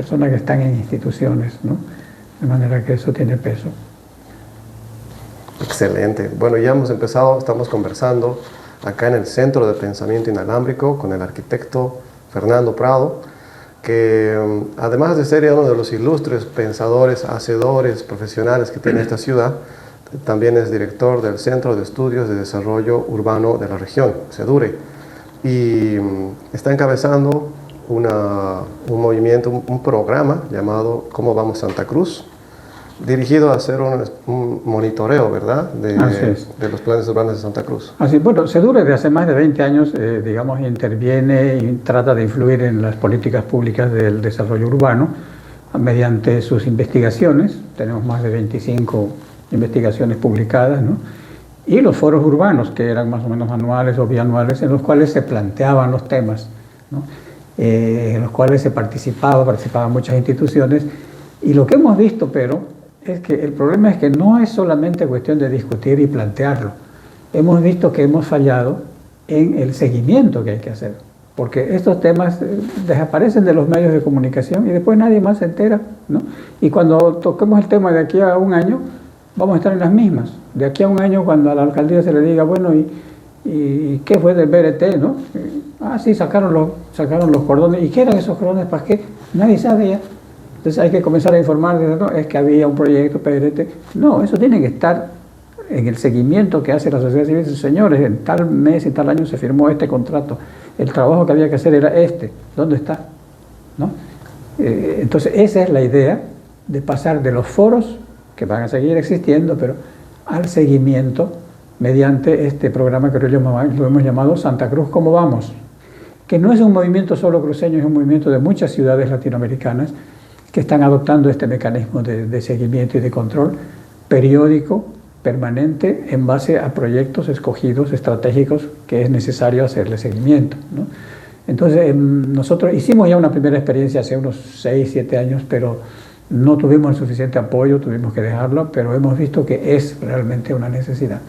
personas que están en instituciones, ¿no? De manera que eso tiene peso. Excelente. Bueno, ya hemos empezado, estamos conversando acá en el Centro de Pensamiento Inalámbrico con el arquitecto Fernando Prado, que además de ser uno de los ilustres pensadores, hacedores, profesionales que tiene esta ciudad, también es director del Centro de Estudios de Desarrollo Urbano de la región, CEDURE, y está encabezando un movimiento, un programa llamado ¿Cómo vamos Santa Cruz?, dirigido a hacer un monitoreo, ¿verdad?, de los planes urbanos de Santa Cruz. Así, bueno, CEDURE desde hace más de 20 años, digamos, interviene y trata de influir en las políticas públicas del desarrollo urbano mediante sus investigaciones. Tenemos más de 25 investigaciones publicadas, ¿no? Y los foros urbanos, que eran más o menos anuales o bianuales, en los cuales se planteaban los temas, ¿no? En los cuales participaban muchas instituciones. Y lo que hemos visto, pero, es que el problema es que no es solamente cuestión de discutir y plantearlo. Hemos visto que hemos fallado en el seguimiento que hay que hacer, porque estos temas desaparecen de los medios de comunicación y después nadie más se entera, ¿no? Y cuando toquemos el tema de aquí a un año, vamos a estar en las mismas. De aquí a un año, cuando a la alcaldía se le diga, bueno, ¿y qué fue del BRT, no? Sí, sacaron los cordones. ¿Y qué eran esos cordones? ¿Para qué? Nadie sabe ya. Entonces hay que comenzar a informar, ¿no? Es que había un proyecto PRT. No, eso tiene que estar en el seguimiento que hace la sociedad civil. Señores, en tal mes y tal año se firmó este contrato. El trabajo que había que hacer era este. ¿Dónde está? ¿No? Entonces esa es la idea de pasar de los foros, que van a seguir existiendo, pero al seguimiento mediante este programa que lo hemos llamado Santa Cruz, ¿cómo vamos? Que no es un movimiento solo cruceño, es un movimiento de muchas ciudades latinoamericanas que están adoptando este mecanismo de seguimiento y de control periódico, permanente, en base a proyectos escogidos, estratégicos, que es necesario hacerle seguimiento, ¿no? Entonces, nosotros hicimos ya una primera experiencia hace unos 6, 7 años, pero no tuvimos el suficiente apoyo, tuvimos que dejarlo, pero hemos visto que es realmente una necesidad.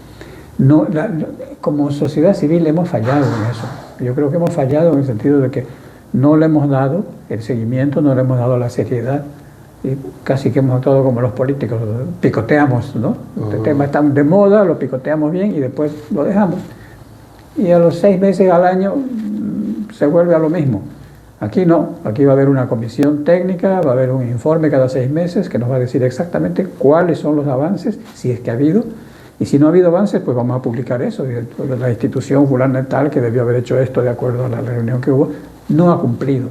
Como sociedad civil hemos fallado en eso. Yo creo que hemos fallado en el sentido de que no le hemos dado el seguimiento, no le hemos dado la seriedad, y casi que hemos actuado como los políticos, picoteamos, ¿no? Este tema está de moda, lo picoteamos bien y después lo dejamos. Y a los 6 meses al año se vuelve a lo mismo. Aquí no, aquí va a haber una comisión técnica, va a haber un informe cada 6 meses que nos va a decir exactamente cuáles son los avances, si es que ha habido, y si no ha habido avances, pues vamos a publicar eso. La institución fulana tal que debió haber hecho esto de acuerdo a la reunión que hubo, no ha cumplido.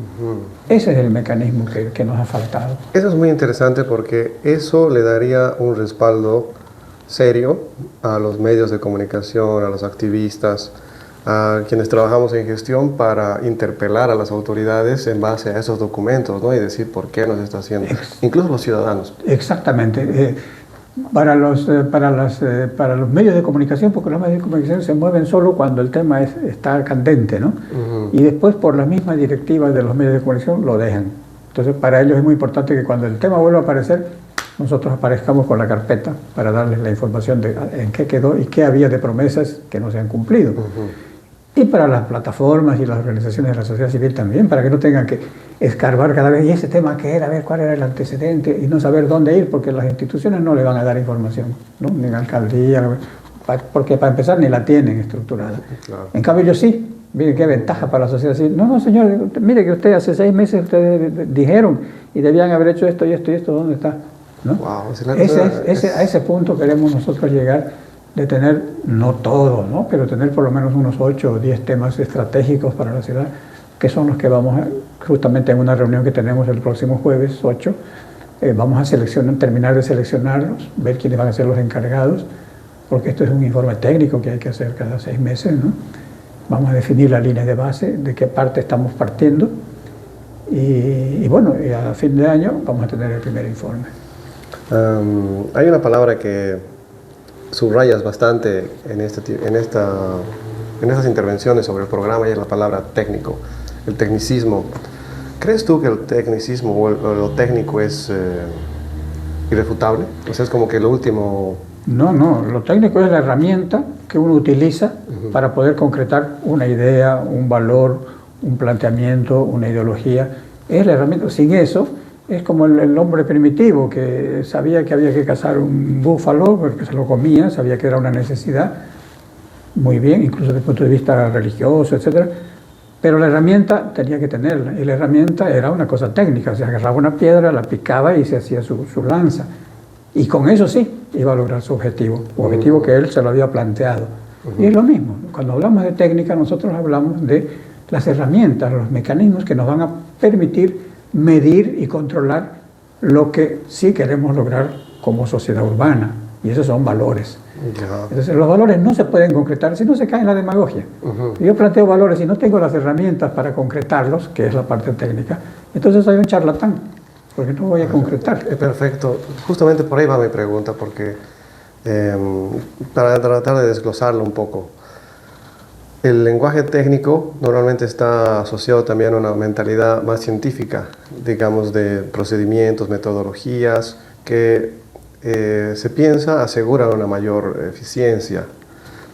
Ese es el mecanismo que nos ha faltado. Eso es muy interesante porque eso le daría un respaldo serio a los medios de comunicación, a los activistas, a quienes trabajamos en gestión para interpelar a las autoridades en base a esos documentos, ¿no? Y decir por qué nos está haciendo, incluso los ciudadanos. Exactamente. Para los medios de comunicación, porque los medios de comunicación se mueven solo cuando el tema está candente, ¿no? Y después por las mismas directivas de los medios de comunicación lo dejan. Entonces para ellos es muy importante que cuando el tema vuelva a aparecer, nosotros aparezcamos con la carpeta para darles la información de en qué quedó y qué había de promesas que no se han cumplido. Y para las plataformas y las organizaciones de la sociedad civil también, para que no tengan que escarbar cada vez, ¿y ese tema qué era? A ver cuál era el antecedente, y no saber dónde ir, porque las instituciones no le van a dar información, ¿no? Ni la alcaldía, porque para empezar ni la tienen estructurada. Claro. En cambio yo sí, mire qué ventaja para la sociedad civil. No, señor, mire que usted hace 6 meses ustedes dijeron y debían haber hecho esto y esto y esto, ¿dónde está? ¿No? Wow, a ese punto queremos nosotros llegar, de tener, no todo, ¿no? Pero tener por lo menos unos 8 o 10 temas estratégicos para la ciudad, que son los que vamos a, justamente en una reunión que tenemos el próximo jueves 8, vamos a terminar de seleccionarlos, ver quiénes van a ser los encargados, porque esto es un informe técnico que hay que hacer cada 6 meses, ¿no? Vamos a definir la línea de base, de qué parte estamos partiendo, y bueno, y a fin de año vamos a tener el primer informe. Hay una palabra que subrayas bastante en estas intervenciones sobre el programa, y es la palabra técnico, el tecnicismo. ¿Crees tú que el tecnicismo o lo técnico es irrefutable? O sea, es como que lo último... No, lo técnico es la herramienta que uno utiliza para poder concretar una idea, un valor, un planteamiento, una ideología. Es la herramienta. Sin eso, Es como el hombre primitivo que sabía que había que cazar un búfalo porque se lo comía, sabía que era una necesidad, muy bien, incluso desde el punto de vista religioso, etcétera. Pero la herramienta tenía que tenerla, y la herramienta era una cosa técnica, se agarraba una piedra, la picaba y se hacía su lanza. Y con eso sí, iba a lograr su objetivo, objetivo que él se lo había planteado. Y es lo mismo, cuando hablamos de técnica, nosotros hablamos de las herramientas, los mecanismos que nos van a permitir medir y controlar lo que sí queremos lograr como sociedad urbana, y esos son valores. Entonces los valores no se pueden concretar si no se cae en la demagogia. Yo planteo valores y no tengo las herramientas para concretarlos, que es la parte técnica, entonces soy un charlatán, porque no voy a concretar. Perfecto, justamente por ahí va mi pregunta, porque para tratar de desglosarlo un poco, el lenguaje técnico normalmente está asociado también a una mentalidad más científica, digamos, de procedimientos, metodologías, que se piensa aseguran una mayor eficiencia,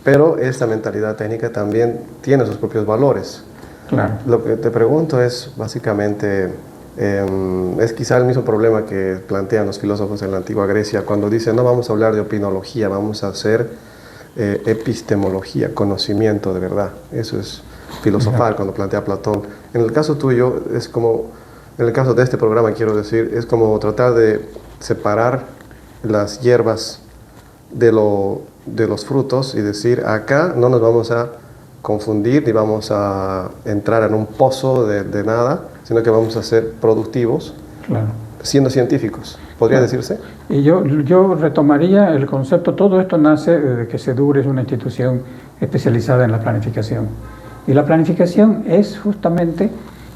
pero esta mentalidad técnica también tiene sus propios valores. Claro. Lo que te pregunto es básicamente, es quizá el mismo problema que plantean los filósofos en la antigua Grecia cuando dicen no vamos a hablar de opinología, vamos a hacer epistemología, conocimiento de verdad. Eso es filosofar cuando plantea Platón. En el caso tuyo es como, en el caso de este programa quiero decir, es como tratar de separar las hierbas de los frutos y decir acá no nos vamos a confundir ni vamos a entrar en un pozo de nada, sino que vamos a ser productivos, claro, siendo científicos. ¿Podría decirse? Y yo retomaría el concepto, todo esto nace de que CEDUR es una institución especializada en la planificación. Y la planificación es justamente,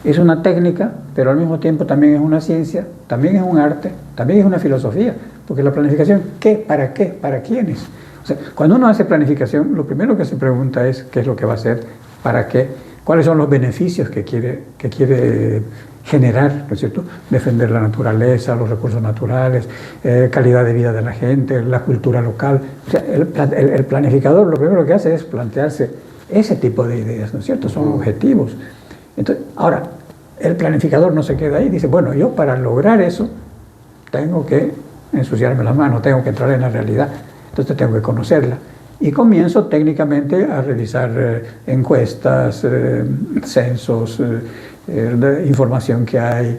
es una técnica, pero al mismo tiempo también es una ciencia, también es un arte, también es una filosofía. Porque la planificación, ¿qué? ¿Para quiénes? O sea, cuando uno hace planificación, lo primero que se pregunta es qué es lo que va a hacer, para qué, cuáles son los beneficios que quiere generar, ¿no es cierto? Defender la naturaleza, los recursos naturales, calidad de vida de la gente, la cultura local. O sea, el planificador lo primero que hace es plantearse ese tipo de ideas, ¿no es cierto? Son objetivos. Entonces, ahora, el planificador no se queda ahí, dice, bueno, yo para lograr eso tengo que ensuciarme las manos, tengo que entrar en la realidad, entonces tengo que conocerla. Y comienzo técnicamente a realizar encuestas, censos, información que hay,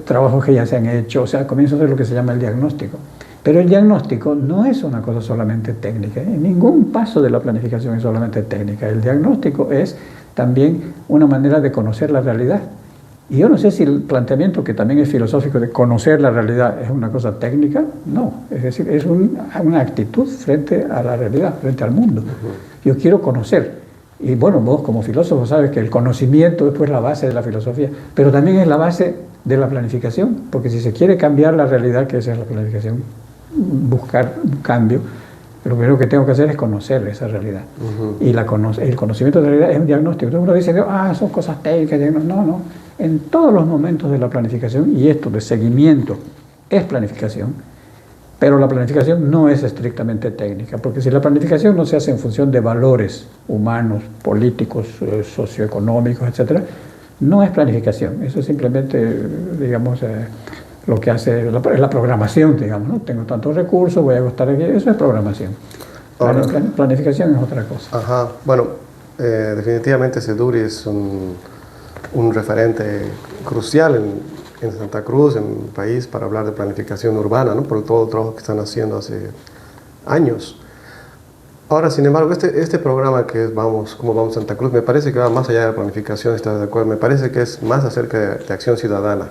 trabajos que ya se han hecho, o sea, comienzo a hacer lo que se llama el diagnóstico. Pero el diagnóstico no es una cosa solamente técnica, ningún paso de la planificación es solamente técnica, el diagnóstico es también una manera de conocer la realidad. Y yo no sé si el planteamiento, que también es filosófico, de conocer la realidad es una cosa técnica, no, es decir, es una actitud frente a la realidad, frente al mundo. Yo quiero conocer, y bueno, vos como filósofo sabes que el conocimiento es pues la base de la filosofía, pero también es la base de la planificación, porque si se quiere cambiar la realidad, que esa es la planificación, buscar un cambio, lo primero que tengo que hacer es conocer esa realidad. Y el conocimiento de la realidad es un diagnóstico. Entonces uno dice, son cosas técnicas, no. En todos los momentos de la planificación, y esto de seguimiento es planificación, pero la planificación no es estrictamente técnica, porque si la planificación no se hace en función de valores humanos, políticos, socioeconómicos, etc., no es planificación, eso es simplemente, digamos, lo que hace la programación, digamos, ¿no? Tengo tantos recursos, voy a gastar aquí, eso es programación. Planificación es otra cosa. Ajá, bueno, definitivamente CEDUR es un referente crucial en Santa Cruz, en el país, para hablar de planificación urbana, ¿no? Por todo el trabajo que están haciendo hace años. Ahora, sin embargo, este programa que es Cómo Vamos Santa Cruz, me parece que va más allá de la planificación, ¿estás de acuerdo? Me parece que es más acerca de acción ciudadana.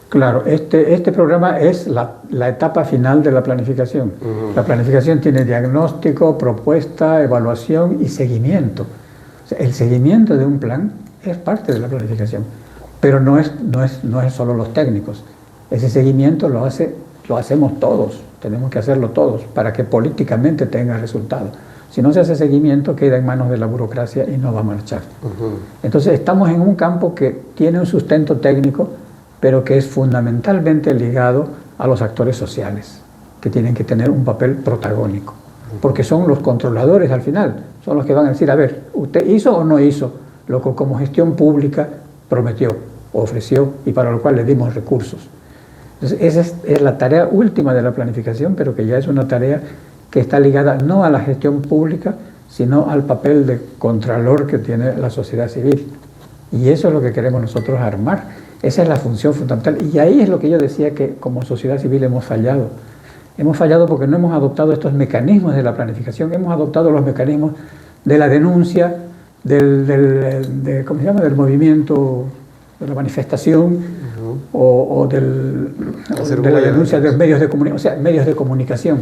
Claro, este programa es la etapa final de la planificación. La planificación tiene diagnóstico, propuesta, evaluación y seguimiento. O sea, el seguimiento de un plan es parte de la planificación, pero no es solo los técnicos. Ese seguimiento lo hacemos todos, tenemos que hacerlo todos para que políticamente tenga resultado. Si no se hace seguimiento, queda en manos de la burocracia y no va a marchar. Entonces estamos en un campo que tiene un sustento técnico, pero que es fundamentalmente ligado a los actores sociales, que tienen que tener un papel protagónico, porque son los controladores al final, son los que van a decir, a ver, ¿usted hizo o no hizo lo que como gestión pública prometió, ofreció y para lo cual le dimos recursos? Entonces, esa es la tarea última de la planificación, pero que ya es una tarea que está ligada no a la gestión pública, sino al papel de contralor que tiene la sociedad civil. Y eso es lo que queremos nosotros armar. Esa es la función fundamental. Y ahí es lo que yo decía que como sociedad civil hemos fallado. Hemos fallado porque no hemos adoptado estos mecanismos de la planificación, hemos adoptado los mecanismos de la denuncia, ¿cómo se llama?, del movimiento, de la manifestación, o de la denuncia de medios de comunicación, o sea, medios de comunicación.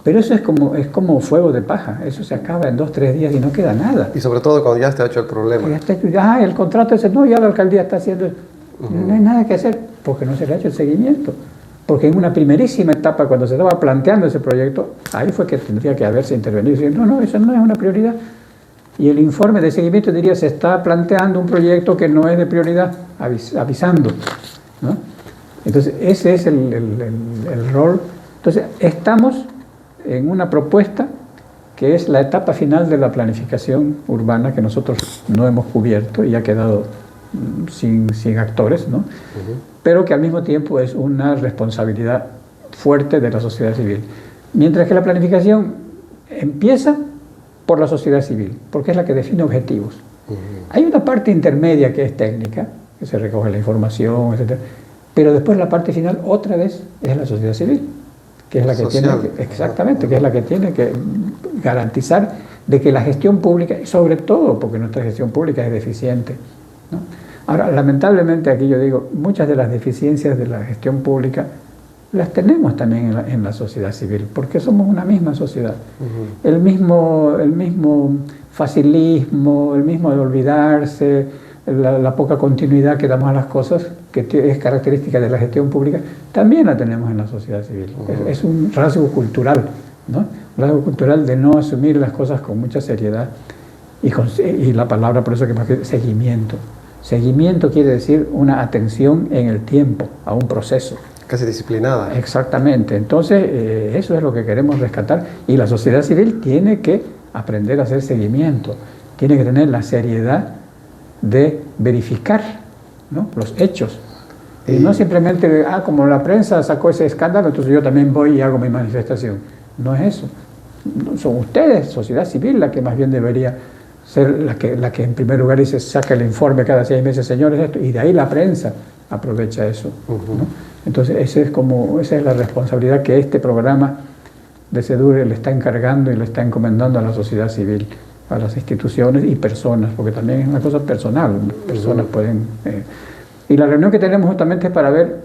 Pero eso es como fuego de paja, eso se acaba en 2 o 3 días y no queda nada. Y sobre todo cuando ya está hecho el problema. Ya está hecho, el contrato ese, no, ya la alcaldía está haciendo, no hay nada que hacer, porque no se le ha hecho el seguimiento. Porque en una primerísima etapa, cuando se estaba planteando ese proyecto, ahí fue que tendría que haberse intervenido y decir, no, eso no es una prioridad. Y el informe de seguimiento diría, se está planteando un proyecto que no es de prioridad, avisando, ¿no? Entonces, ese es el rol. Entonces, estamos en una propuesta que es la etapa final de la planificación urbana que nosotros no hemos cubierto y ha quedado sin actores, ¿no? Pero que al mismo tiempo es una responsabilidad fuerte de la sociedad civil. Mientras que la planificación empieza por la sociedad civil, porque es la que define objetivos. Hay una parte intermedia que es técnica, que se recoge la información, etc. Pero después la parte final, otra vez, es la sociedad civil, que es la que tiene que, exactamente, que es la que tiene que garantizar de que la gestión pública, sobre todo porque nuestra gestión pública es deficiente, ¿no? Ahora, lamentablemente, aquí yo digo, muchas de las deficiencias de la gestión pública las tenemos también en la sociedad civil, porque somos una misma sociedad. El mismo facilismo, el mismo de olvidarse, la poca continuidad que damos a las cosas, que es característica de la gestión pública, también la tenemos en la sociedad civil. Es un rasgo cultural, ¿no? Un rasgo cultural de no asumir las cosas con mucha seriedad y la palabra, por eso que más que seguimiento. Seguimiento quiere decir una atención en el tiempo, a un proceso. Casi disciplinada. Exactamente. Entonces, eso es lo que queremos rescatar. Y la sociedad civil tiene que aprender a hacer seguimiento. Tiene que tener la seriedad de verificar, ¿no?, los hechos. Y no simplemente, como la prensa sacó ese escándalo, entonces yo también voy y hago mi manifestación. No es eso. Son ustedes, sociedad civil, la que más bien debería ser la que en primer lugar dice, saca el informe cada 6 meses, señores, esto, y de ahí la prensa aprovecha eso, ¿no? Entonces, esa es la responsabilidad que este programa de SEDUR le está encargando y le está encomendando a la sociedad civil, a las instituciones y personas, porque también es una cosa personal, personas pueden... y la reunión que tenemos justamente es para ver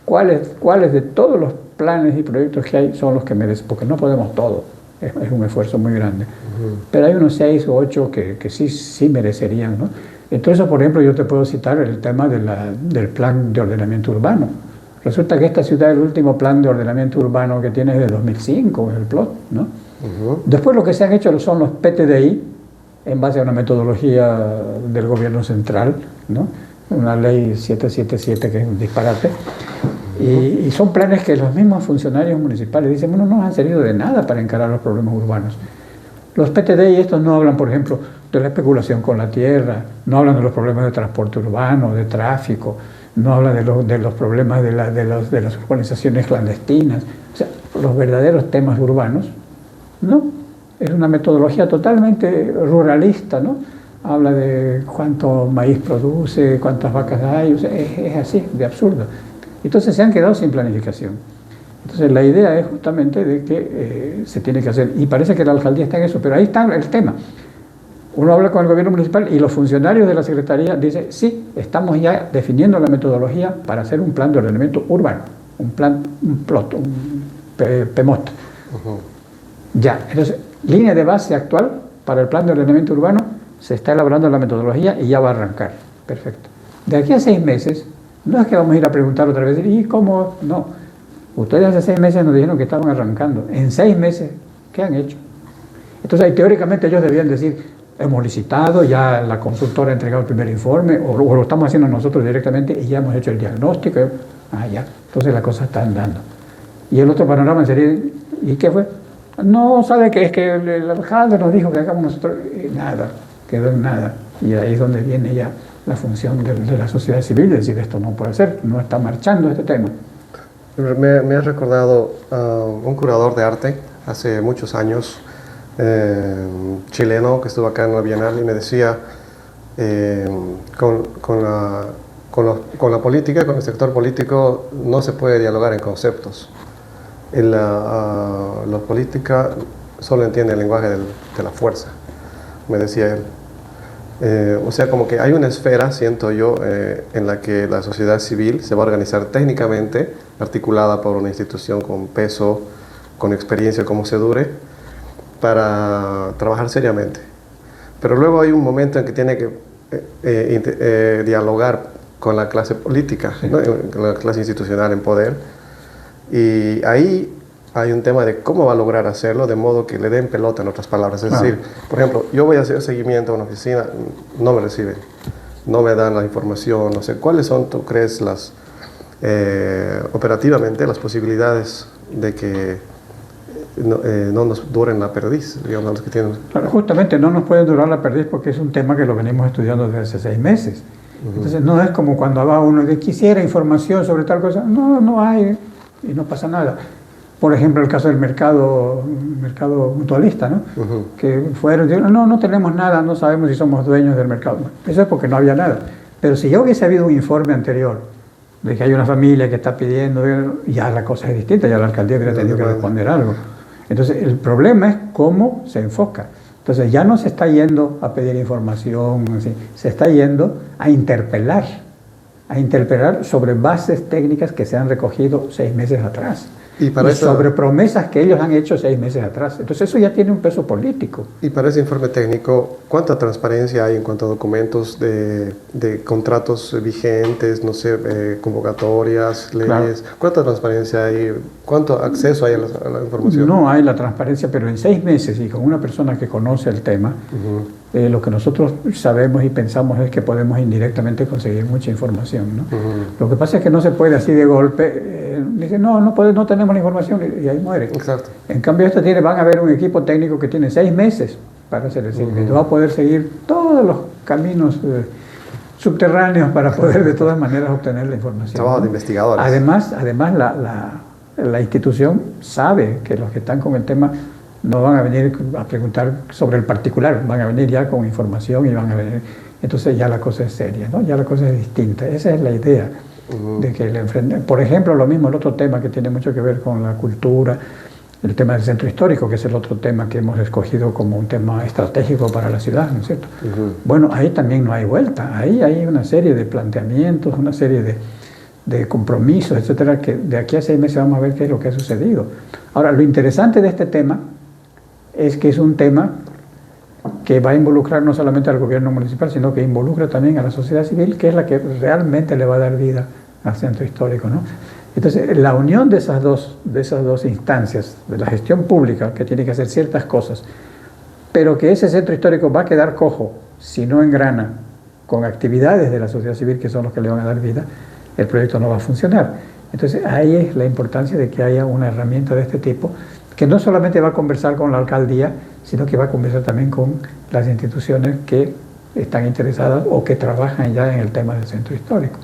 cuáles de todos los planes y proyectos que hay son los que merecen, porque no podemos todo, es un esfuerzo muy grande, pero hay unos 6 o 8 que sí merecerían, ¿no? Entonces, por ejemplo, yo te puedo citar el tema del plan de ordenamiento urbano. Resulta que esta ciudad, el último plan de ordenamiento urbano que tiene es de 2005, es el PLOT, ¿no? Después lo que se han hecho son los PTDI, en base a una metodología del gobierno central, ¿no? Una ley 777 que es un disparate, y son planes que los mismos funcionarios municipales dicen, bueno, no nos han servido de nada para encarar los problemas urbanos. Los PTDI estos no hablan, por ejemplo, de la especulación con la tierra, no hablan de los problemas de transporte urbano, de tráfico, no hablan de los problemas de las urbanizaciones clandestinas, o sea, los verdaderos temas urbanos, ¿no? Es una metodología totalmente ruralista, ¿no? Habla de cuánto maíz produce, cuántas vacas hay, o sea, es así, de absurdo. Entonces se han quedado sin planificación. Entonces la idea es justamente de que se tiene que hacer, y parece que la alcaldía está en eso, pero ahí está el tema. Uno habla con el gobierno municipal y los funcionarios de la secretaría dicen, sí, estamos ya definiendo la metodología para hacer un plan de ordenamiento urbano, un PLOT, un PMOT. Ya, entonces, línea de base actual para el plan de ordenamiento urbano, se está elaborando la metodología y ya va a arrancar. Perfecto. De aquí a 6 meses, no es que vamos a ir a preguntar otra vez, ¿y cómo? No. Ustedes hace 6 meses nos dijeron que estaban arrancando. En 6 meses, ¿qué han hecho? Entonces, ahí, teóricamente ellos debían decir, hemos licitado, ya la consultora ha entregado el primer informe, o lo estamos haciendo nosotros directamente y ya hemos hecho el diagnóstico. Ya. Entonces la cosa está andando. Y el otro panorama sería, ¿y qué fue? No, sabe que es que el alcalde nos dijo que hagamos nosotros, y nada, quedó en nada. Y ahí es donde viene ya la función de la sociedad civil, de decir, esto no puede ser, no está marchando este tema. Me ha recordado un curador de arte hace muchos años, chileno, que estuvo acá en la Bienal y me decía, con la política, con el sector político, no se puede dialogar en conceptos. La política solo entiende el lenguaje de la fuerza, me decía él. O sea, como que hay una esfera, siento yo, en la que la sociedad civil se va a organizar técnicamente, articulada por una institución con peso, con experiencia, como se dure, para trabajar seriamente. Pero luego hay un momento en que tiene que dialogar con la clase política, ¿no? Con la clase institucional en poder, y ahí hay un tema de cómo va a lograr hacerlo de modo que le den pelota, en otras palabras. Es decir, por ejemplo, yo voy a hacer seguimiento a una oficina, no me reciben, no me dan la información, no sé, ¿cuáles son, tú crees, operativamente las posibilidades de que no nos duren la perdiz, digamos, los que tienen? Claro, justamente no nos puede durar la perdiz porque es un tema que lo venimos estudiando desde hace 6 meses. Entonces no es como cuando va uno que quisiera información sobre tal cosa, no hay y no pasa nada. Por ejemplo, el caso del mercado mutualista, ¿no? Que fueron, dijeron, no tenemos nada, no sabemos si somos dueños del mercado. Eso es porque no había nada. Pero si ya hubiese habido un informe anterior de que hay una familia que está pidiendo, ya la cosa es distinta, ya la alcaldía hubiera tenido que responder algo. Entonces, el problema es cómo se enfoca. Entonces, ya no se está yendo a pedir información, así, se está yendo a interpelar sobre bases técnicas que se han recogido 6 meses atrás. Y sobre promesas que ellos han hecho 6 meses atrás. Entonces eso ya tiene un peso político. Y para ese informe técnico, ¿cuánta transparencia hay en cuanto a documentos de contratos vigentes, no sé, convocatorias, leyes? Claro. ¿Cuánta transparencia hay? ¿Cuánto acceso hay a la información? No hay la transparencia, pero en 6 meses y con una persona que conoce el tema, lo que nosotros sabemos y pensamos es que podemos indirectamente conseguir mucha información, ¿no? Lo que pasa es que no se puede así de golpe. Dice, no tenemos la información y ahí muere. Exacto. En cambio, van a haber un equipo técnico que tiene 6 meses para hacer el seguimiento. Va a poder seguir todos los caminos subterráneos para poder de todas maneras obtener la información. Trabajo de investigadores. Además la institución sabe que los que están con el tema no van a venir a preguntar sobre el particular, van a venir ya con información y van a venir. Entonces ya la cosa es seria, ¿no? Ya la cosa es distinta. Esa es la idea. De que por ejemplo, lo mismo, el otro tema que tiene mucho que ver con la cultura, el tema del centro histórico, que es el otro tema que hemos escogido como un tema estratégico para la ciudad, ¿no es cierto? Bueno, ahí también no hay vuelta, ahí hay una serie de planteamientos, una serie de compromisos, etcétera, que de aquí a 6 meses vamos a ver qué es lo que ha sucedido. Ahora, lo interesante de este tema es que es un tema que va a involucrar no solamente al gobierno municipal, sino que involucra también a la sociedad civil, que es la que realmente le va a dar vida al centro histórico, ¿no? Entonces, la unión de esas dos instancias, de la gestión pública, que tiene que hacer ciertas cosas, pero que ese centro histórico va a quedar cojo si no engrana con actividades de la sociedad civil, que son los que le van a dar vida, el proyecto no va a funcionar. Entonces, ahí es la importancia de que haya una herramienta de este tipo, que no solamente va a conversar con la alcaldía, sino que va a conversar también con las instituciones que están interesadas o que trabajan ya en el tema del centro histórico.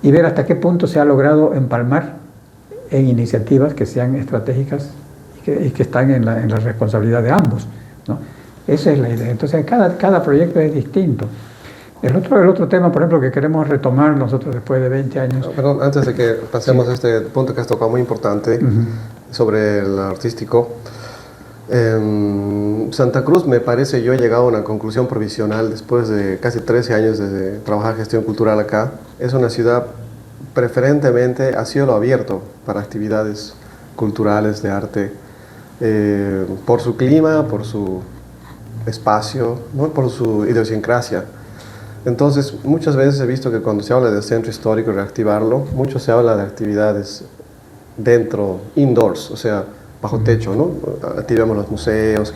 Y ver hasta qué punto se ha logrado empalmar en iniciativas que sean estratégicas y que están en la responsabilidad de ambos, ¿no? Esa es la idea. Entonces, cada proyecto es distinto. El otro tema, por ejemplo, que queremos retomar nosotros después de 20 años... Perdón, antes de que pasemos a este punto que has tocado muy importante, sobre el artístico, Santa Cruz, me parece, yo he llegado a una conclusión provisional después de casi 13 años de trabajar gestión cultural acá. Es una ciudad preferentemente a cielo abierto para actividades culturales, de arte, por su clima, por su espacio, ¿no? Por su idiosincrasia. Entonces, muchas veces he visto que cuando se habla del centro histórico y reactivarlo, mucho se habla de actividades dentro, indoors, o sea, bajo techo, ¿no? Activamos los museos,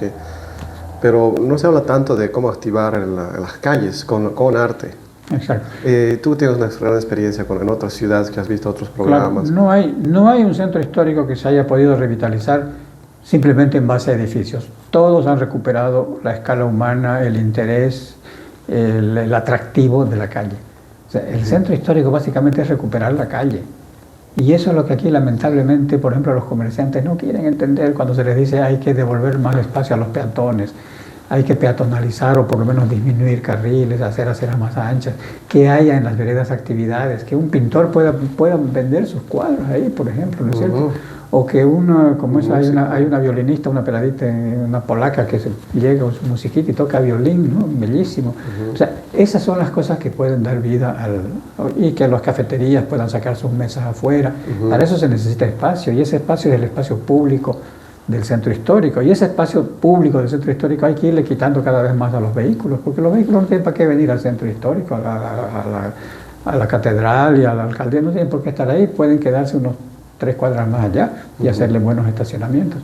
pero no se habla tanto de cómo activar en las calles con arte. Exacto. Tú tienes una gran experiencia en otras ciudades que has visto otros programas. Claro, no hay un centro histórico que se haya podido revitalizar simplemente en base a edificios. Todos han recuperado la escala humana, el interés, el atractivo de la calle. O sea, el centro histórico básicamente es recuperar la calle. Y eso es lo que aquí lamentablemente, por ejemplo, los comerciantes no quieren entender cuando se les dice hay que devolver más espacio a los peatones, hay que peatonalizar o por lo menos disminuir carriles, hacer aceras más anchas, que haya en las veredas actividades, que un pintor pueda vender sus cuadros ahí, por ejemplo, ¿no es cierto? O que uno, como eso, hay una violinista, una peladita, una polaca que llega con su musiquita y toca violín, ¿no? Bellísimo. O sea, esas son las cosas que pueden dar vida y que las cafeterías puedan sacar sus mesas afuera. Para eso se necesita espacio, y ese espacio es el espacio público del centro histórico, y ese espacio público del centro histórico hay que irle quitando cada vez más a los vehículos, porque los vehículos no tienen para qué venir al centro histórico, a la catedral y a la alcaldía, no tienen por qué estar ahí, pueden quedarse unos 3 cuadras más allá y hacerle buenos estacionamientos.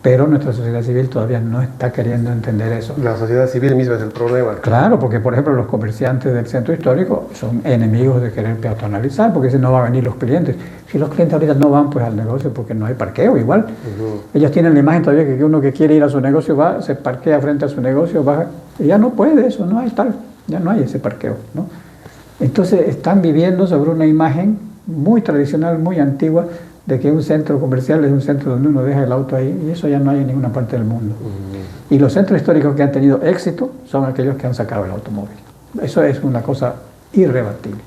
Pero nuestra sociedad civil todavía no está queriendo entender eso. La sociedad civil misma es el problema. Claro, porque por ejemplo los comerciantes del centro histórico son enemigos de querer peatonalizar, porque si no van a venir los clientes. Si los clientes ahorita no van pues al negocio porque no hay parqueo, igual. Ellos tienen la imagen todavía que uno que quiere ir a su negocio va, se parquea frente a su negocio, baja, y ya no puede eso, no hay tal, ya no hay ese parqueo, ¿no? Entonces están viviendo sobre una imagen muy tradicional, muy antigua, de que un centro comercial es un centro donde uno deja el auto ahí, y eso ya no hay en ninguna parte del mundo. Y los centros históricos que han tenido éxito son aquellos que han sacado el automóvil. Eso es una cosa irrebatible.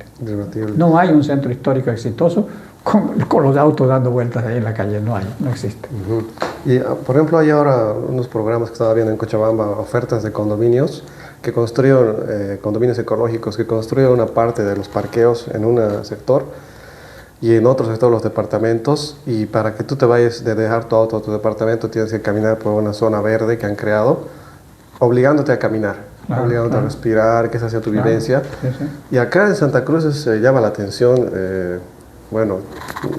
No hay un centro histórico exitoso con los autos dando vueltas ahí en la calle, no hay, no existe. Y por ejemplo hay ahora unos programas que estaba viendo en Cochabamba, ofertas de condominios, que construyen condominios ecológicos, que construyen una parte de los parqueos en un sector, y en otro sector los departamentos, y para que tú te vayas de dejar tu auto a tu departamento tienes que caminar por una zona verde que han creado, obligándote a caminar, obligándote a respirar, que esa sea tu vivencia. Y acá en Santa Cruz se llama la atención, bueno,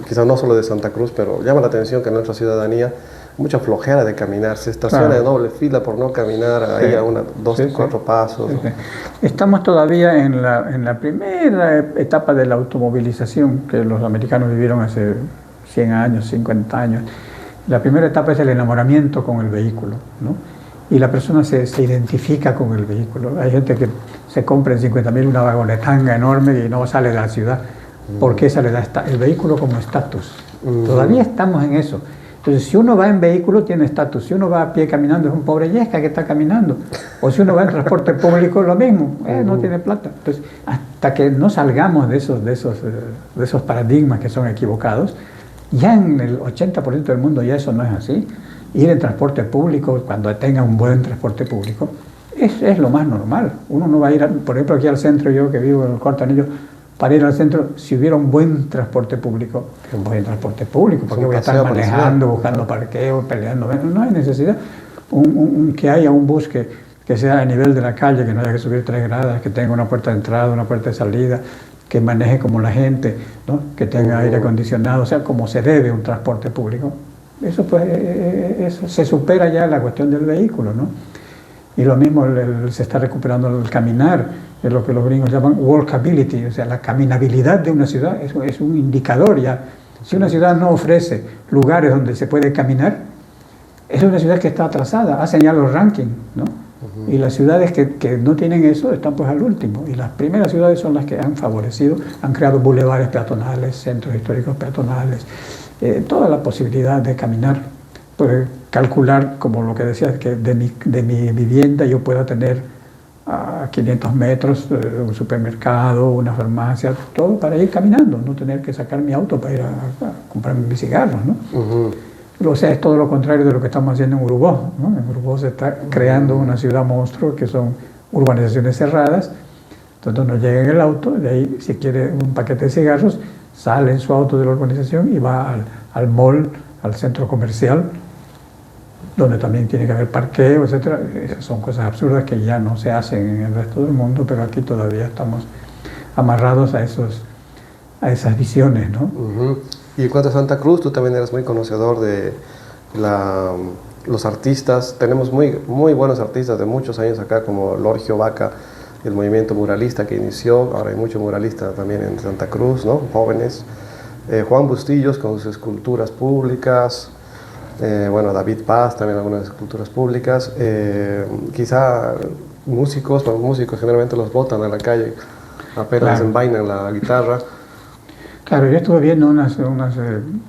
quizás no solo de Santa Cruz, pero llama la atención que nuestra ciudadanía mucha flojera de caminar, se estaciona de doble fila por no caminar ahí a 2, 4 pasos. Estamos todavía en la primera etapa de la automovilización que los americanos vivieron hace 100 años, 50 años. La primera etapa es el enamoramiento con el vehículo, ¿no? Y la persona se identifica con el vehículo. Hay gente que se compra en 50.000 una vagonetanga enorme y no sale de la ciudad porque esa le da el vehículo como estatus. Todavía estamos en eso. Entonces, si uno va en vehículo, tiene estatus. Si uno va a pie caminando, es un pobre yesca que está caminando. O si uno va en transporte público, lo mismo, no tiene plata. Entonces, hasta que no salgamos de esos paradigmas que son equivocados, ya en el 80% del mundo ya eso no es así. Ir en transporte público, cuando tenga un buen transporte público, es lo más normal. Uno no va a ir, por ejemplo, aquí al centro, yo que vivo en el Cuarto Anillo, para ir al centro, si hubiera un buen transporte público, porque voy a estar manejando, buscando parqueo, peleando, no hay necesidad. Que haya un bus que sea a nivel de la calle, que no haya que subir 3 gradas, que tenga una puerta de entrada, una puerta de salida, que maneje como la gente, ¿no? Que tenga aire acondicionado, o sea, como se debe un transporte público. Eso pues eso se supera ya la cuestión del vehículo, ¿no? Y lo mismo se está recuperando el caminar, es lo que los gringos llaman walkability, o sea, la caminabilidad de una ciudad es un indicador ya. Si una ciudad no ofrece lugares donde se puede caminar, es una ciudad que está atrasada, hacen ya los rankings, ¿no? Y las ciudades que no tienen eso están pues al último. Y las primeras ciudades son las que han favorecido, han creado bulevares peatonales, centros históricos peatonales, toda la posibilidad de caminar. Pues calcular, como lo que decías, que de mi vivienda yo pueda tener a 500 metros un supermercado, una farmacia, todo para ir caminando, no tener que sacar mi auto para ir a comprarme mis cigarros, ¿no? O sea, es todo lo contrario de lo que estamos haciendo en Urubó, ¿no? En Urubó se está creando una ciudad monstruo que son urbanizaciones cerradas, entonces uno llega en el auto, de ahí si quiere un paquete de cigarros, sale en su auto de la urbanización y va al mall, al centro comercial, donde también tiene que haber parqueo, etc. Esas son cosas absurdas que ya no se hacen en el resto del mundo, pero aquí todavía estamos amarrados a esas visiones, ¿no? Y en cuanto a Santa Cruz, tú también eres muy conocedor de los artistas. Tenemos muy buenos artistas de muchos años acá, como Lorgio Vaca, el movimiento muralista que inició. Ahora hay muchos muralistas también en Santa Cruz, ¿no? Jóvenes. Juan Bustillos con sus esculturas públicas. Bueno, David Paz, también algunas esculturas públicas. Quizá músicos generalmente los botan a la calle, apenas envainan la guitarra. Claro, yo estuve viendo unas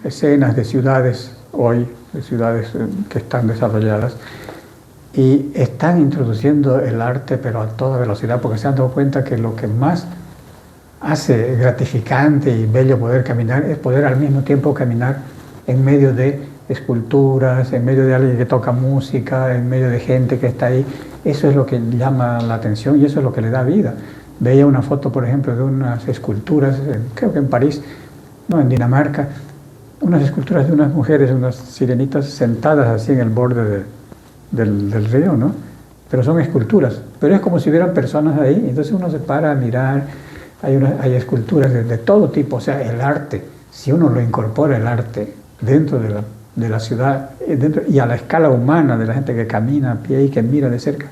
escenas de ciudades hoy, de ciudades que están desarrolladas, y están introduciendo el arte, pero a toda velocidad, porque se han dado cuenta que lo que más hace gratificante y bello poder caminar es poder al mismo tiempo caminar en medio de esculturas, en medio de alguien que toca música, en medio de gente que está ahí. Eso es lo que llama la atención y eso es lo que le da vida. Veía una foto, por ejemplo, de unas esculturas, creo que en París, no, en Dinamarca, unas esculturas de unas mujeres, unas sirenitas sentadas así en el borde del río, ¿no? Pero son esculturas, pero es como si hubieran personas ahí, entonces uno se para a mirar, hay esculturas de todo tipo, o sea, el arte, si uno lo incorpora el arte dentro de la ciudad y a la escala humana de la gente que camina a pie y que mira de cerca,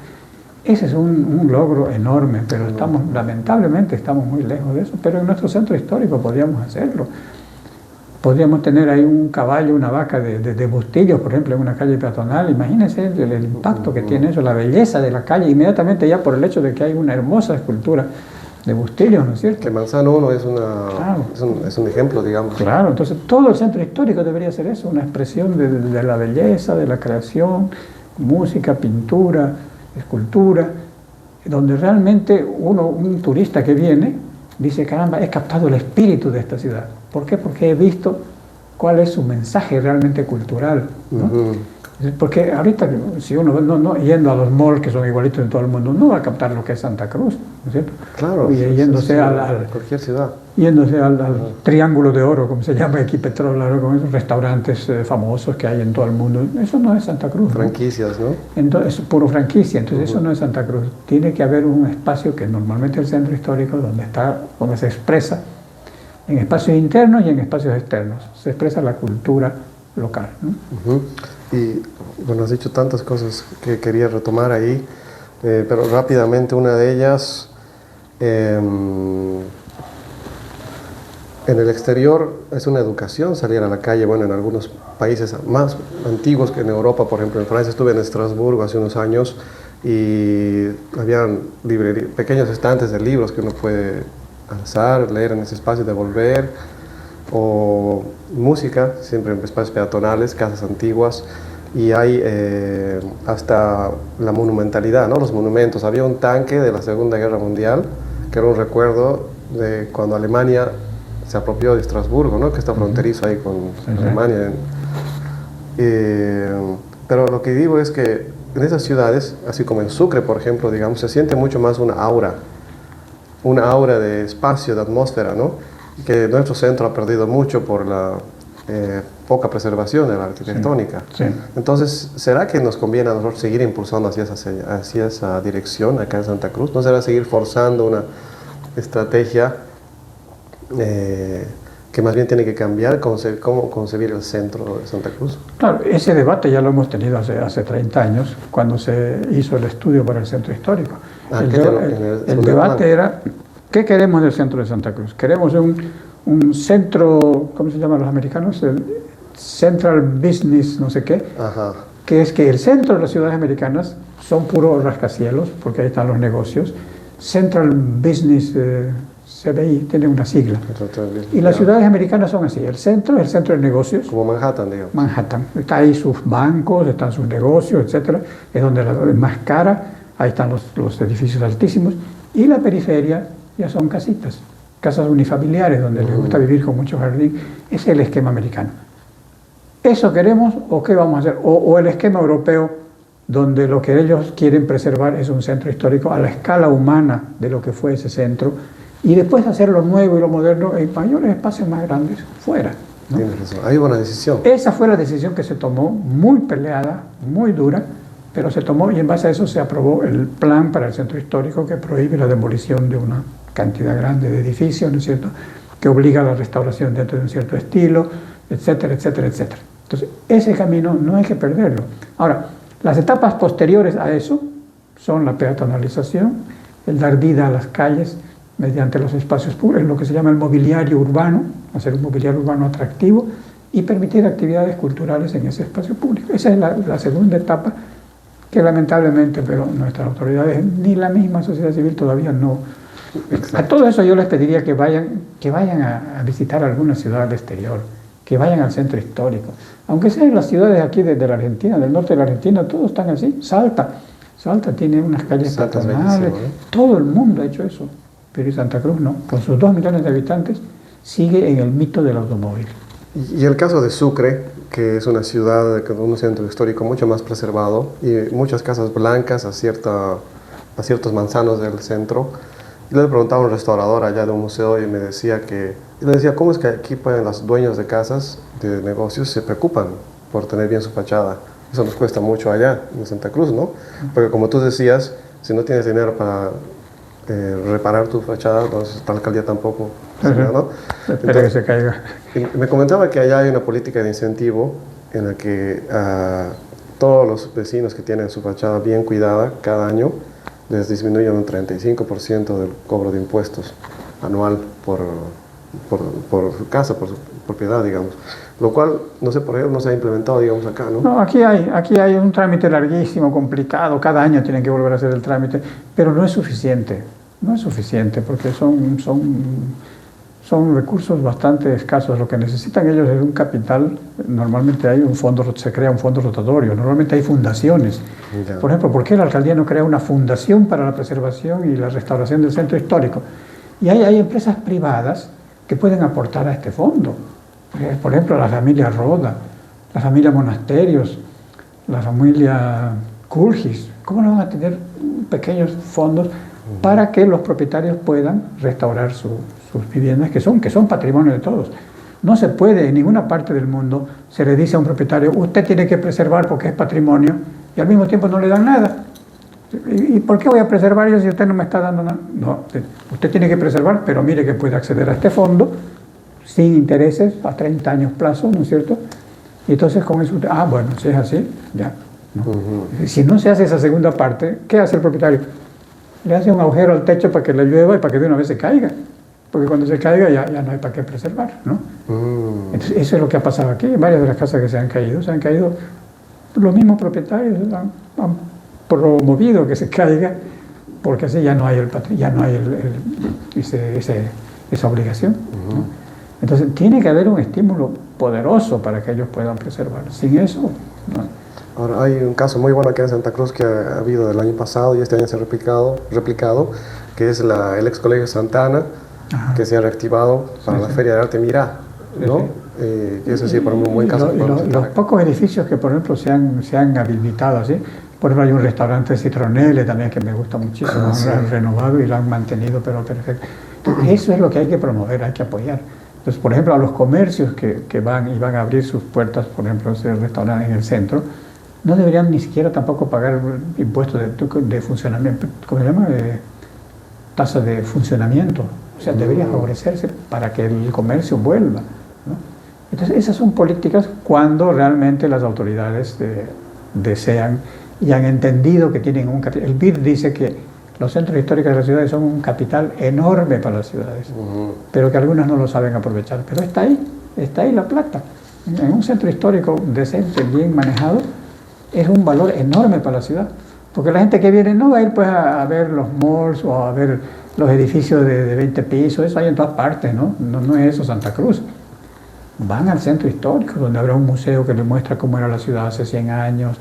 ese es un logro enorme, pero lamentablemente estamos muy lejos de eso, pero en nuestro centro histórico podríamos hacerlo. Podríamos tener ahí un caballo, una vaca de Bustillos, por ejemplo, en una calle peatonal. Imagínense el impacto que tiene eso, la belleza de la calle, inmediatamente ya por el hecho de que hay una hermosa escultura de Bustillos, ¿no es cierto? Que Manzano 1 Claro. es un ejemplo, digamos. Claro, entonces todo el centro histórico debería ser eso, una expresión de la belleza, de la creación, música, pintura, escultura, donde realmente un turista que viene dice, caramba, he captado el espíritu de esta ciudad. ¿Por qué? Porque he visto cuál es su mensaje realmente cultural, ¿no? Porque ahorita, si uno no yendo a los malls que son igualitos en todo el mundo, no va a captar lo que es Santa Cruz, ¿no es cierto? Claro, y yéndose cualquier ciudad. Yéndose al Triángulo de Oro, como se llama aquí Petróleo, con esos restaurantes famosos que hay en todo el mundo. Eso no es Santa Cruz. Franquicias, ¿no? Entonces, es puro franquicia, entonces eso no es Santa Cruz. Tiene que haber un espacio que normalmente es el centro histórico, donde se expresa en espacios internos y en espacios externos. Se expresa la cultura local, ¿no? Y bueno, has dicho tantas cosas que quería retomar ahí, pero rápidamente una de ellas, en el exterior es una educación salir a la calle, bueno, en algunos países más antiguos que en Europa, por ejemplo en Francia, estuve en Estrasburgo hace unos años y habían pequeños estantes de libros que uno puede alzar, leer en ese espacio, devolver, o música, siempre en espacios peatonales, casas antiguas, y hay hasta la monumentalidad, ¿no? Los monumentos. Había un tanque de la Segunda Guerra Mundial, que era un recuerdo de cuando Alemania se apropió de Estrasburgo, ¿no? Que está fronterizo ahí con Alemania. Pero lo que digo es que en esas ciudades, así como en Sucre, por ejemplo, digamos, se siente mucho más una aura de espacio, de atmósfera, ¿no? Que nuestro centro ha perdido mucho por la poca preservación de la arquitectónica. Sí. Entonces, ¿será que nos conviene a nosotros seguir impulsando hacia esa dirección acá en Santa Cruz? ¿No será seguir forzando una estrategia que más bien tiene que cambiar cómo concebir el centro de Santa Cruz? Claro, ese debate ya lo hemos tenido hace 30 años, cuando se hizo el estudio para el centro histórico. El debate era, ¿qué queremos del centro de Santa Cruz? ¿Queremos un centro, ¿cómo se llaman los americanos? El Central Business, no sé qué. Ajá. Que es que el centro de las ciudades americanas son puros rascacielos, porque ahí están los negocios. Central Business, CBI, tiene una sigla. Y las ciudades americanas son así, el centro es el centro de negocios. Como Manhattan, digamos. Manhattan. Está ahí sus bancos, están sus negocios, etc. Es donde es más cara, ahí están los edificios altísimos. Y la periferia ya son casitas, casas unifamiliares, donde les gusta vivir con mucho jardín. Ese es el esquema americano. ¿Eso queremos o qué vamos a hacer? O el esquema europeo, donde lo que ellos quieren preservar es un centro histórico a la escala humana de lo que fue ese centro, y después hacer lo nuevo y lo moderno en mayores espacios más grandes fuera, ¿no? Tienes razón. Hay una decisión. Esa fue la decisión que se tomó, muy peleada, muy dura, pero se tomó y en base a eso se aprobó el plan para el centro histórico que prohíbe la demolición de una cantidad grande de edificios, ¿no es cierto?, que obliga a la restauración dentro de un cierto estilo, etcétera, etcétera, etcétera. Entonces, ese camino no hay que perderlo. Ahora, las etapas posteriores a eso son la peatonalización, el dar vida a las calles mediante los espacios públicos, lo que se llama el mobiliario urbano, hacer un mobiliario urbano atractivo y permitir actividades culturales en ese espacio público. Esa es la segunda etapa que lamentablemente, pero nuestras autoridades ni la misma sociedad civil todavía no A todo eso yo les pediría que vayan a visitar alguna ciudad del exterior, que vayan al centro histórico. Aunque sean las ciudades aquí de la Argentina, del norte de la Argentina, todos están así. Salta tiene unas calles peatonales, todo el mundo ha hecho eso. Pero Santa Cruz no, con sus 2 millones de habitantes, sigue en el mito del automóvil. Y el caso de Sucre, que es una ciudad con un centro histórico mucho más preservado y muchas casas blancas a ciertos manzanos del centro. Yo le preguntaba a un restaurador allá de un museo y me decía ¿cómo es que aquí pues, los dueños de casas, de negocios, se preocupan por tener bien su fachada? Eso nos cuesta mucho allá en Santa Cruz, ¿no? Porque como tú decías, si no tienes dinero para reparar tu fachada, entonces la alcaldía tampoco, ¿no? Espera que se caiga. Me comentaba que allá hay una política de incentivo en la que todos los vecinos que tienen su fachada bien cuidada cada año les disminuyen un 35% del cobro de impuestos anual por su casa, por su propiedad, digamos. Lo cual, no sé, por ejemplo, no se ha implementado, digamos, acá, ¿no? No, aquí hay un trámite larguísimo, complicado, cada año tienen que volver a hacer el trámite, pero no es suficiente, porque son recursos bastante escasos. Lo que necesitan ellos es un capital. Normalmente se crea un fondo rotatorio, normalmente hay fundaciones. Ya. Por ejemplo, ¿por qué la alcaldía no crea una fundación para la preservación y la restauración del centro histórico? Y hay empresas privadas que pueden aportar a este fondo. Por ejemplo, la familia Roda, la familia Monasterios, la familia Curgis. ¿Cómo no van a tener pequeños fondos para que los propietarios puedan restaurar sus viviendas, que son patrimonio de todos? No se puede, en ninguna parte del mundo se le dice a un propietario, usted tiene que preservar porque es patrimonio, y al mismo tiempo no le dan nada. ¿Y por qué voy a preservar yo si usted no me está dando nada? No, usted tiene que preservar, pero mire que puede acceder a este fondo sin intereses, a 30 años plazo, ¿no es cierto? Y entonces con eso, bueno, si es así, ya. ¿No? Si no se hace esa segunda parte, ¿qué hace el propietario? Le hace un agujero al techo para que le llueva y para que de una vez se caiga. Porque cuando se caiga ya no hay para qué preservar, ¿no? Entonces, eso es lo que ha pasado aquí. Varias de las casas que se han caído los mismos propietarios han promovido que se caiga, porque así ya no hay esa obligación, ¿no? Entonces tiene que haber un estímulo poderoso para que ellos puedan preservar. Sin eso, no. Ahora, hay un caso muy bueno aquí en Santa Cruz que ha habido del año pasado y este año se ha replicado, que es el ex colegio Santana, que se ha reactivado para la Feria de Arte Mirá, ¿no? Sí. Eso sí, por un buen caso. Los pocos edificios que, por ejemplo, se han habilitado así. Por ejemplo, hay un restaurante Citronelle también que me gusta muchísimo, lo han renovado y lo han mantenido, pero perfecto. Eso es lo que hay que promover, hay que apoyar. Entonces, por ejemplo, a los comercios que van a abrir sus puertas, por ejemplo, ese restaurante en el centro, no deberían ni siquiera tampoco pagar impuestos de funcionamiento, ¿cómo se llama? Tasa de funcionamiento. O sea, debería favorecerse para que el comercio vuelva, ¿no? Entonces, esas son políticas cuando realmente las autoridades desean y han entendido que tienen un capital. El BID dice que los centros históricos de las ciudades son un capital enorme para las ciudades, pero que algunas no lo saben aprovechar. Pero está ahí la plata. En un centro histórico decente, bien manejado, es un valor enorme para la ciudad. Porque la gente que viene no va a ir pues a ver los malls o a ver los edificios de 20 pisos, eso hay en todas partes, ¿no? No es eso Santa Cruz. Van al centro histórico, donde habrá un museo que le muestra cómo era la ciudad hace 100 años,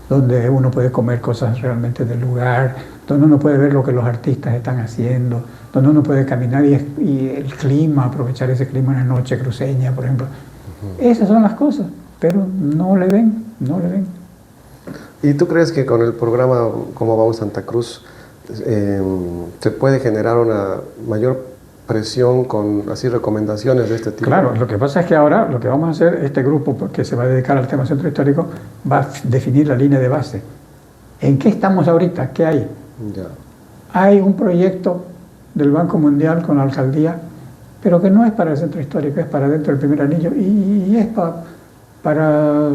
donde uno puede comer cosas realmente del lugar, donde uno puede ver lo que los artistas están haciendo, donde uno puede caminar y el clima, aprovechar ese clima en la noche cruceña, por ejemplo. Esas son las cosas, pero no le ven. ¿Y tú crees que con el programa Cómo Vamos Santa Cruz se puede generar una mayor presión con así recomendaciones de este tipo? Claro, lo que pasa es que ahora lo que vamos a hacer, este grupo que se va a dedicar al tema centro histórico, va a definir la línea de base. ¿En qué estamos ahorita? ¿Qué hay? Ya. Hay un proyecto del Banco Mundial con la alcaldía, pero que no es para el centro histórico, es para dentro del primer anillo y es para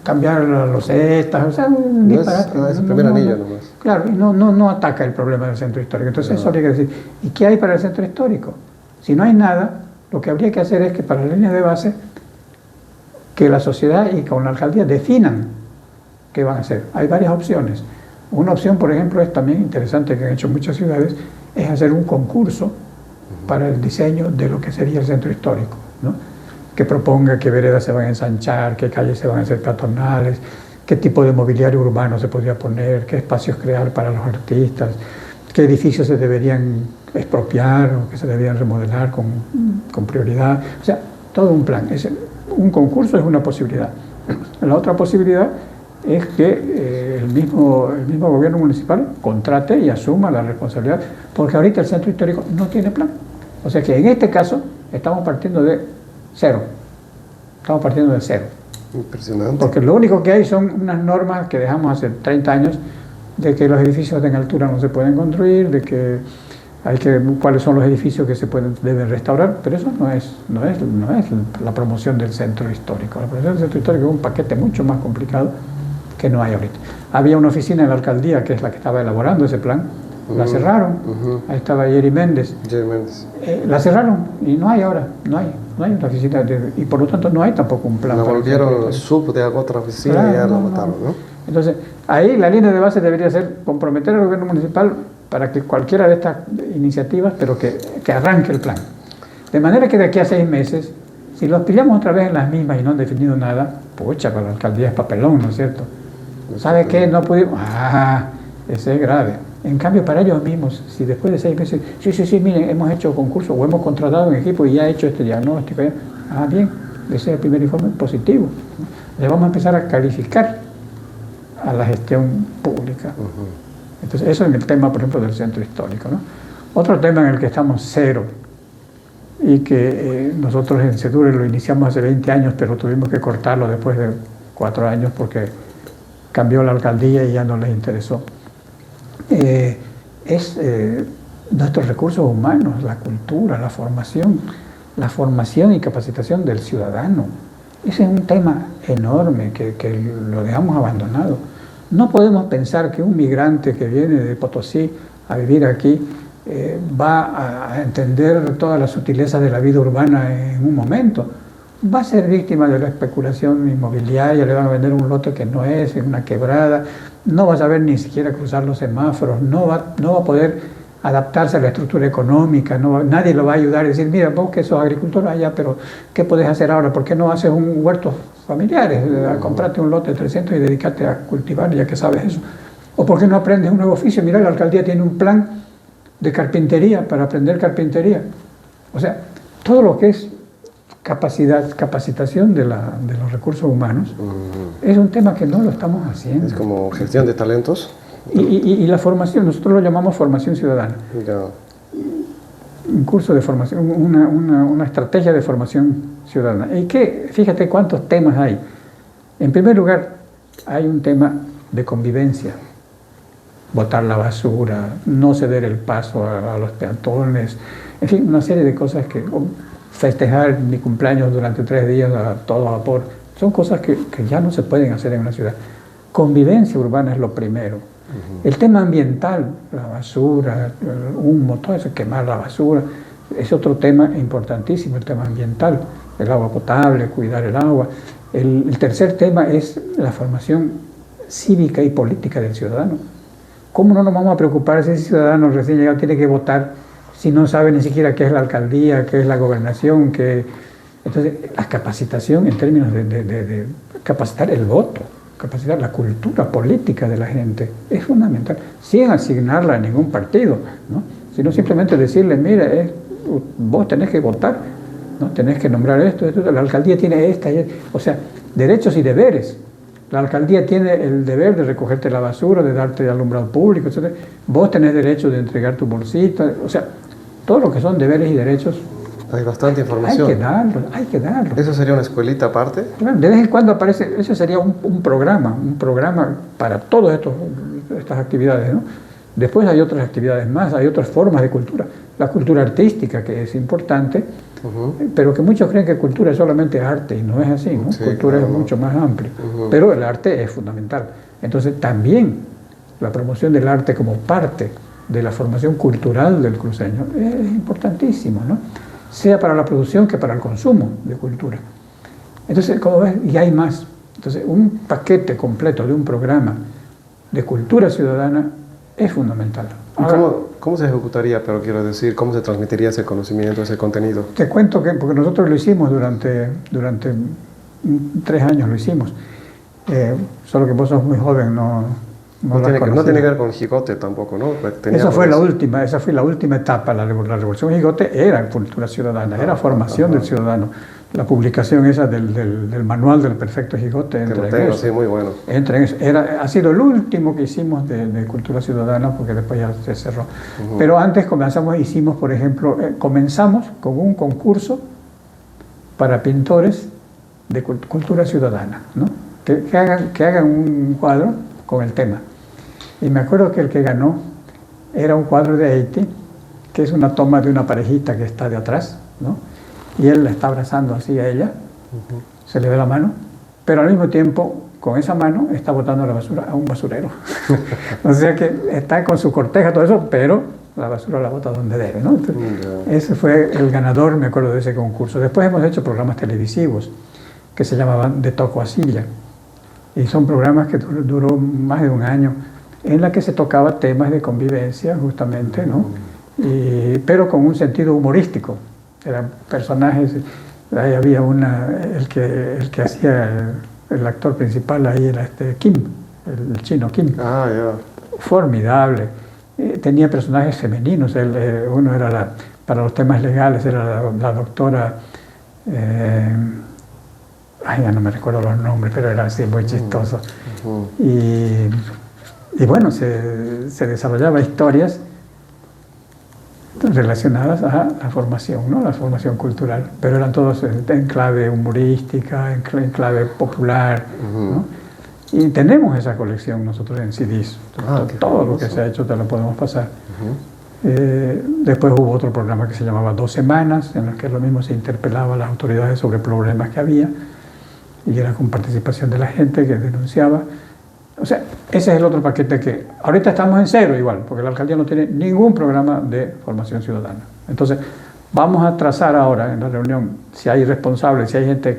cambiar los losetas, o sea, un disparate. Es el primer anillo nomás. Claro, y no ataca el problema del centro histórico. Entonces eso habría que decir, ¿y qué hay para el centro histórico? Si no hay nada, lo que habría que hacer es que para la línea de base, que la sociedad y con la alcaldía definan qué van a hacer. Hay varias opciones. Una opción, por ejemplo, es también interesante, que han hecho muchas ciudades, es hacer un concurso para el diseño de lo que sería el centro histórico, ¿no? Que proponga qué veredas se van a ensanchar, qué calles se van a hacer peatonales, qué tipo de mobiliario urbano se podría poner, qué espacios crear para los artistas, qué edificios se deberían expropiar o que se deberían remodelar con prioridad. O sea, todo un plan. Un concurso es una posibilidad. La otra posibilidad es que el mismo gobierno municipal contrate y asuma la responsabilidad, porque ahorita el centro histórico no tiene plan. O sea que en este caso estamos partiendo de cero. Estamos partiendo de cero. Impresionante. Porque lo único que hay son unas normas que dejamos hace 30 años de que los edificios en altura no se pueden construir, de que cuáles son los edificios que deben restaurar, pero eso no es la promoción del centro histórico. La promoción del centro histórico es un paquete mucho más complicado que no hay ahorita. Había una oficina en la alcaldía que es la que estaba elaborando ese plan, la cerraron, ahí estaba Jerry Méndez. La cerraron y no hay ahora, no hay una oficina, y por lo tanto no hay tampoco un plan. La volvieron sub de otra oficina, claro, y ya la votaron, ¿no? Entonces, ahí la línea de base debería ser comprometer al gobierno municipal para que cualquiera de estas iniciativas, pero que arranque el plan. De manera que de aquí a 6 meses, si los pillamos otra vez en las mismas y no han definido nada, pucha, para la alcaldía es papelón, ¿no es cierto? ¿Sabe qué? No pudimos. Ese es grave. En cambio, para ellos mismos, si después de 6 meses, sí, miren, hemos hecho concurso o hemos contratado un equipo y ya ha hecho este diagnóstico, bien, ese es el primer informe positivo. Le vamos a empezar a calificar a la gestión pública. Entonces, eso es el tema, por ejemplo, del centro histórico, ¿no? Otro tema en el que estamos cero y que nosotros en CEDURE lo iniciamos hace 20 años, pero tuvimos que cortarlo después de 4 años porque cambió la alcaldía y ya no les interesó. Es nuestros recursos humanos, la cultura, la formación y capacitación del ciudadano. Ese es un tema enorme que lo dejamos abandonado. No podemos pensar que un migrante que viene de Potosí a vivir aquí va a entender todas las sutilezas de la vida urbana en un momento. Va a ser víctima de la especulación inmobiliaria, le van a vender un lote que no es, en una quebrada, no va a saber ni siquiera cruzar los semáforos, no va a poder adaptarse a la estructura económica, nadie lo va a ayudar y decir, mira, vos que sos agricultor allá, pero ¿qué podés hacer ahora? ¿Por qué no haces un huerto familiares? Comprate un lote de 300 y dedicate a cultivar, ya que sabes eso. ¿O por qué no aprendes un nuevo oficio? Mira, la alcaldía tiene un plan de carpintería para aprender carpintería. O sea, todo lo que es capacitación de los recursos humanos es un tema que no lo estamos haciendo. Es como gestión de talentos. Y la formación, nosotros lo llamamos formación ciudadana. Un curso de formación, una estrategia de formación ciudadana. Y fíjate cuántos temas hay. En primer lugar, hay un tema de convivencia. Botar la basura, no ceder el paso a los peatones, en fin, una serie de cosas que... festejar mi cumpleaños durante 3 días a todo vapor, son cosas que ya no se pueden hacer en una ciudad. Convivencia urbana es lo primero. El tema ambiental, la basura, el humo, todo eso, quemar la basura, es otro tema importantísimo, el tema ambiental, el agua potable, cuidar el agua. El tercer tema es la formación cívica y política del ciudadano. ¿Cómo no nos vamos a preocupar si ese ciudadano recién llegado tiene que votar si no sabe ni siquiera qué es la alcaldía, qué es la gobernación? Entonces, la capacitación en términos de capacitar el voto, capacitar la cultura política de la gente, es fundamental, sin asignarla a ningún partido, ¿no? Sino simplemente decirle, mira, vos tenés que votar, ¿no? Tenés que nombrar esto, la alcaldía tiene esta, o sea, derechos y deberes. La alcaldía tiene el deber de recogerte la basura, de darte alumbrado público, etc. Vos tenés derecho de entregar tu bolsita, o sea, todo lo que son deberes y derechos. Hay bastante información. Hay que darlo. ¿Eso sería una escuelita aparte? Claro, de vez en cuando aparece, eso sería un programa para todas estas actividades, ¿no? Después hay otras actividades más, hay otras formas de cultura. La cultura artística, que es importante, pero que muchos creen que cultura es solamente arte, y no es así, ¿no? Sí, cultura es mucho más amplio, pero el arte es fundamental. Entonces también la promoción del arte como parte de la formación cultural del cruceño es importantísimo, ¿no? Sea para la producción que para el consumo de cultura. Entonces, como ves, y hay más. Entonces, un paquete completo de un programa de cultura ciudadana es fundamental. ¿Cómo se ejecutaría, pero quiero decir, cómo se transmitiría ese conocimiento, ese contenido? Te cuento que, porque nosotros lo hicimos durante 3 años, lo hicimos. Solo que vos sos muy joven, no tiene que ver con Jigote tampoco, ¿no? Esa fue la última etapa. La Revolución Jigote era cultura ciudadana, era formación del ciudadano. La publicación esa del manual del perfecto Jigote entra en eso. Sí, muy bueno. Entra en eso. Ha sido el último que hicimos de cultura ciudadana, porque después ya se cerró. Pero antes hicimos, por ejemplo, comenzamos con un concurso para pintores de cultura ciudadana, ¿no? Que hagan un cuadro con el tema. Y me acuerdo que el que ganó era un cuadro de Haití, que es una toma de una parejita que está de atrás, ¿no? Y él la está abrazando así a ella, se le ve la mano, pero al mismo tiempo, con esa mano, está botando la basura a un basurero. O sea que está con su corteja, todo eso, pero la basura la bota donde debe, ¿no? Entonces, ese fue el ganador, me acuerdo de ese concurso. Después hemos hecho programas televisivos que se llamaban De Toco a Silla. Y son programas que duró más de un año, en la que se tocaba temas de convivencia, justamente, ¿no? Pero con un sentido humorístico. Eran personajes, ahí había el que hacía el actor principal ahí era Kim, el chino Kim. Formidable. Tenía personajes femeninos. Uno era para los temas legales, era la doctora, ya no me recuerdo los nombres, pero era así muy chistoso. Y bueno, se desarrollaba historias relacionadas a la formación, ¿no? La formación cultural, pero eran todos en clave humorística, en clave popular, ¿no? Y tenemos esa colección nosotros en CDs. Todo lo que se ha hecho te lo podemos pasar. Después hubo otro programa que se llamaba 2 Semanas, en el que lo mismo se interpelaba a las autoridades sobre problemas que había, y era con participación de la gente que denunciaba. O sea, ese es el otro paquete que ahorita estamos en cero igual, porque la alcaldía no tiene ningún programa de formación ciudadana. Entonces, vamos a trazar ahora en la reunión si hay responsables, si hay gente